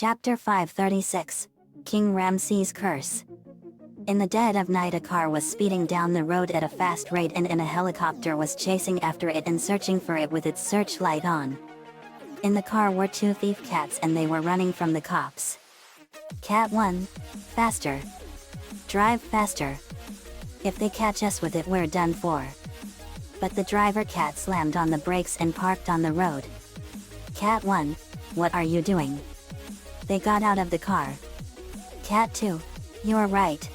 Chapter 536. King Ramses' Curse. In the dead of night, a car was speeding down the road at a fast rate, and a helicopter was chasing after it and searching for it with its searchlight on. In the car were two thief cats, and they were running from the cops. Cat 1, faster. Drive faster. If they catch us with it, we're done for. But the driver cat slammed on the brakes and parked on the road. Cat 1, what are you doing? They got out of the car. Cat 2, you're right.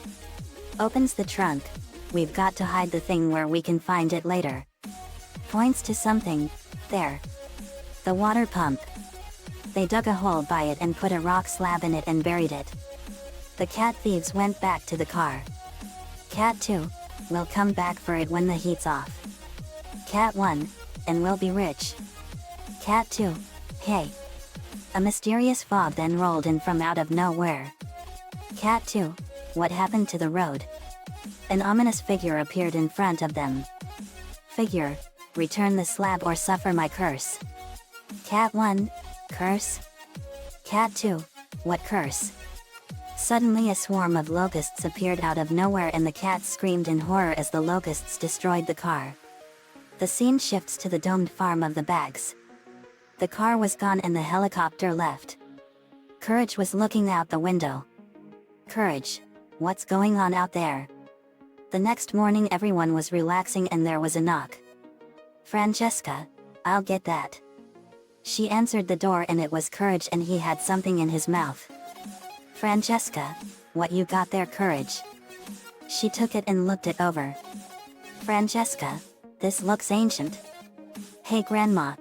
Opens the trunk. We've got to hide the thing where we can find it later. Points to something. There. The water pump. They dug a hole by it and put a rock slab in it and buried it. The cat thieves went back to the car. Cat 2, we'll come back for it when the heat's off. Cat 1, and we'll be rich. Cat 2, hey. A mysterious fog then rolled in from out of nowhere. Cat 2, what happened to the road? An ominous figure appeared in front of them. Figure, return the slab or suffer my curse. Cat 1, curse? Cat 2, what curse? Suddenly a swarm of locusts appeared out of nowhere, and the cats screamed in horror as the locusts destroyed the car. The scene shifts to the domed farm of the Bags. The car was gone and the helicopter left. Courage was looking out the window. Courage, what's going on out there? The next morning everyone was relaxing and there was a knock. Francesca, I'll get that. She answered the door and it was Courage, and he had something in his mouth. Francesca, what you got there, Courage? She took it and looked it over. Francesca, this looks ancient. Hey Grandma.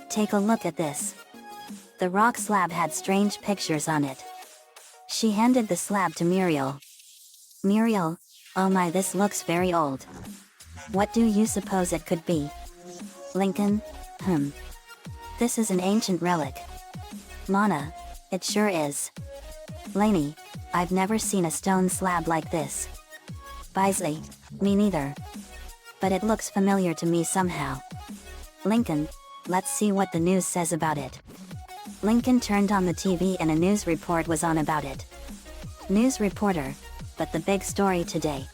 Take a look at this. The rock slab had strange pictures on it. She handed the slab to Muriel. Muriel, oh my, this looks very old. What do you suppose it could be? Lincoln, This is an ancient relic. Mana, it sure is. Lainey, I've never seen a stone slab like this. Bisley, me neither. But it looks familiar to me somehow. Lincoln, let's see what the news says about it. Lincoln turned on the TV and a news report was on about it. News reporter, but the big story today.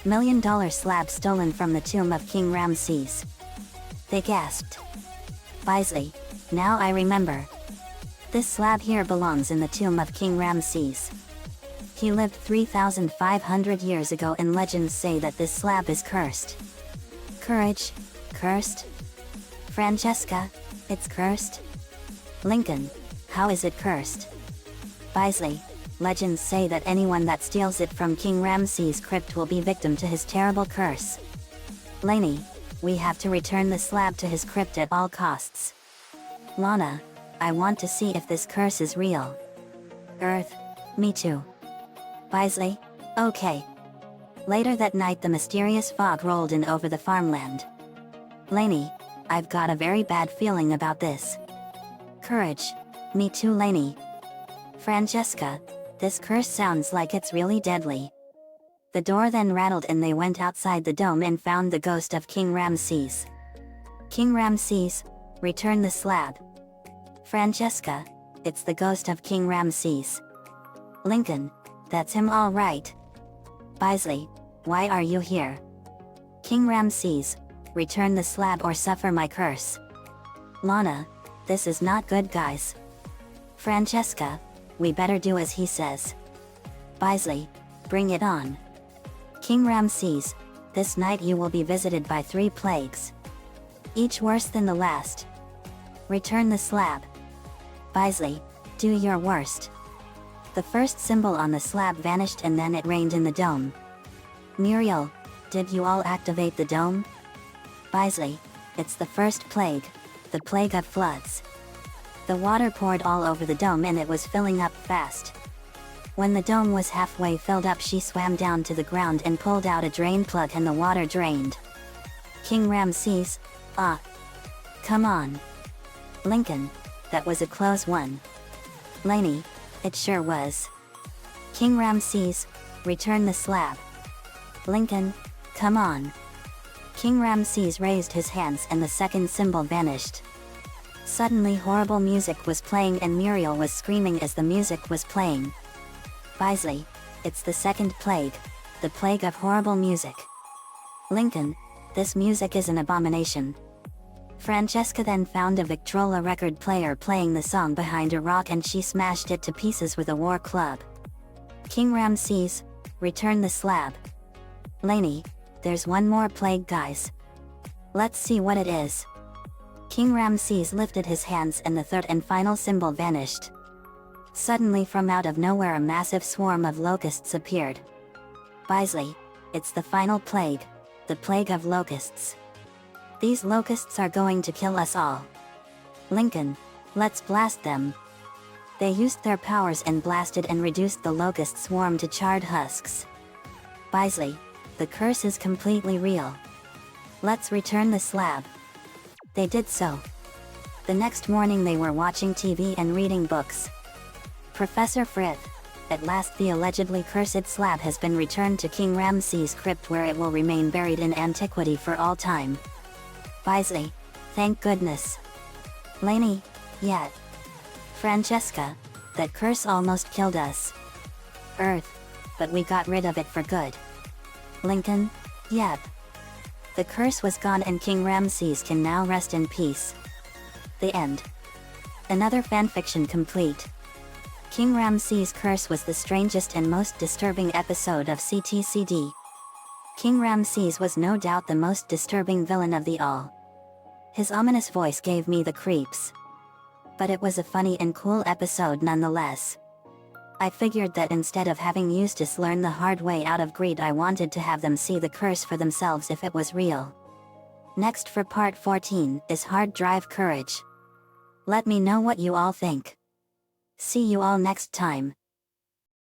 $1 million slab stolen from the tomb of King Ramses. They gasped. Bisley, now I remember. This slab here belongs in the tomb of King Ramses. He lived 3,500 years ago, and legends say that this slab is cursed. Courage, cursed? Francesca, it's cursed? Lincoln, how is it cursed? Bisley, legends say that anyone that steals it from King Ramses' crypt will be victim to his terrible curse. Lainey, we have to return the slab to his crypt at all costs. Lana, I want to see if this curse is real. Earth, me too. Bisley, okay. Later that night the mysterious fog rolled in over the farmland. Lainey, I've got a very bad feeling about this. Courage, me too Lainey. Francesca, this curse sounds like it's really deadly. The door then rattled and they went outside the dome and found the ghost of King Ramses. King Ramses, return the slab. Francesca, it's the ghost of King Ramses. Lincoln, that's him all right. Bisley, why are you here? King Ramses, return the slab or suffer my curse. Lana, this is not good guys. Francesca, we better do as he says. Bisley, bring it on. King Ramses, this night you will be visited by 3 plagues. Each worse than the last. Return the slab. Bisley, do your worst. The first symbol on the slab vanished and then it rained in the dome. Muriel, did you all activate the dome? Bisley, it's the first plague, the plague of floods. The water poured all over the dome and it was filling up fast. When the dome was halfway filled up, she swam down to the ground and pulled out a drain plug and the water drained. King Ramses, come on. Lincoln, that was a close one. Lainey, it sure was. King Ramses, return the slab. Lincoln, come on. King Ramses raised his hands and the second symbol vanished. Suddenly horrible music was playing and Muriel was screaming as the music was playing. Bisley, it's the second plague, the plague of horrible music. Lincoln, this music is an abomination. Francesca then found a Victrola record player playing the song behind a rock and she smashed it to pieces with a war club. King Ramses, return the slab. Lainey, there's one more plague guys. Let's see what it is. King Ramses lifted his hands and the third and final symbol vanished. Suddenly from out of nowhere a massive swarm of locusts appeared. Bisley, it's the final plague, the plague of locusts. These locusts are going to kill us all. Lincoln, let's blast them. They used their powers and blasted and reduced the locust swarm to charred husks. Bisley, the curse is completely real. Let's return the slab. They did so. The next morning they were watching TV and reading books. Professor Frith, at last the allegedly cursed slab has been returned to King Ramses' crypt where it will remain buried in antiquity for all time. Bisley, thank goodness. Lainey, yet. Francesca, that curse almost killed us. Earth, but we got rid of it for good. Lincoln, yep. The curse was gone and King Ramses can now rest in peace. The end. Another fanfiction complete. King Ramses' curse was the strangest and most disturbing episode of CTCD. King Ramses was no doubt the most disturbing villain of the all. His ominous voice gave me the creeps. But it was a funny and cool episode nonetheless. I figured that instead of having Eustace learn the hard way out of greed, I wanted to have them see the curse for themselves if it was real. Next for part 14 is Hard Drive Courage. Let me know what you all think. See you all next time.